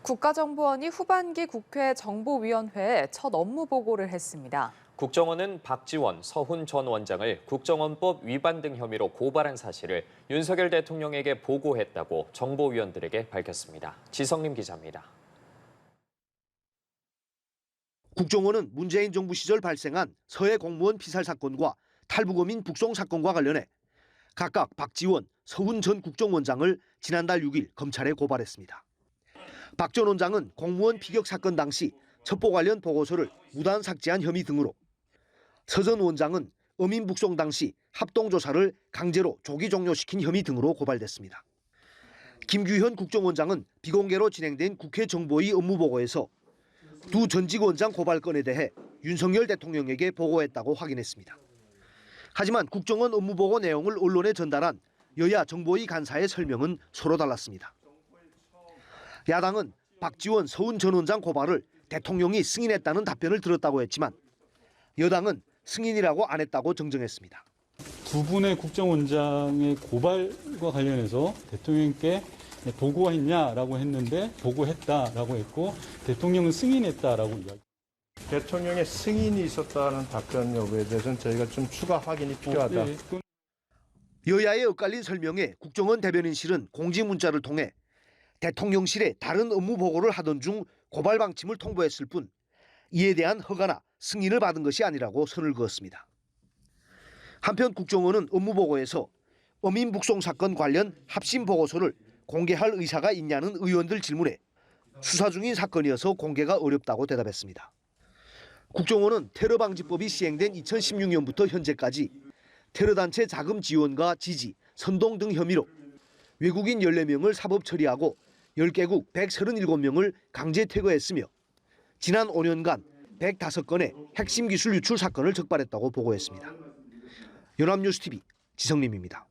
국가정보원이 후반기 국회 정보위원회에 첫 업무 보고를 했습니다. 국정원은 박지원, 서훈 전 원장을 국정원법 위반 등 혐의로 고발한 사실을 윤석열 대통령에게 보고했다고 정보위원들에게 밝혔습니다. 지성림 기자입니다. 국정원은 문재인 정부 시절 발생한 서해 공무원 피살 사건과 탈북어민 북송 사건과 관련해 각각 박지원, 서훈 전 국정원장을 지난달 6일 검찰에 고발했습니다. 박 전 원장은 공무원 피격 사건 당시 첩보 관련 보고서를 무단 삭제한 혐의 등으로, 서 전 원장은 어민 북송 당시 합동조사를 강제로 조기 종료시킨 혐의 등으로 고발됐습니다. 김규현 국정원장은 비공개로 진행된 국회 정보위 업무보고에서 두 전직 원장 고발 건에 대해 윤석열 대통령에게 보고했다고 확인했습니다. 하지만 국정원 업무보고 내용을 언론에 전달한 여야 정보위 간사의 설명은 서로 달랐습니다. 야당은 박지원, 서훈 전 원장 고발을 대통령이 승인했다는 답변을 들었다고 했지만 여당은 승인이라고 안 했다고 정정했습니다. 두 분의 국정원장의 고발과 관련해서 대통령께 보고했냐라고 했는데 보고했다라고 했고 대통령은 승인했다라고 이야기. 대통령의 승인이 있었다는 답변 여부에 대해서는 저희가 좀 추가 확인이 필요하다. 네. 여야의 엇갈린 설명에 국정원 대변인실은 공지 문자를 통해 대통령실에 다른 업무 보고를 하던 중 고발 방침을 통보했을 뿐 이에 대한 허가나 승인을 받은 것이 아니라고 선을 그었습니다. 한편 국정원은 업무 보고에서 어민 북송 사건 관련 합심 보고서를 공개할 의사가 있냐는 의원들 질문에 수사 중인 사건이어서 공개가 어렵다고 대답했습니다. 국정원은 테러방지법이 시행된 2016년부터 현재까지 테러단체 자금 지원과 지지, 선동 등 혐의로 외국인 14명을 사법 처리하고 10개국 137명을 강제 퇴거했으며 지난 5년간 105건의 핵심 기술 유출 사건을 적발했다고 보고했습니다. 연합뉴스TV 지성림입니다.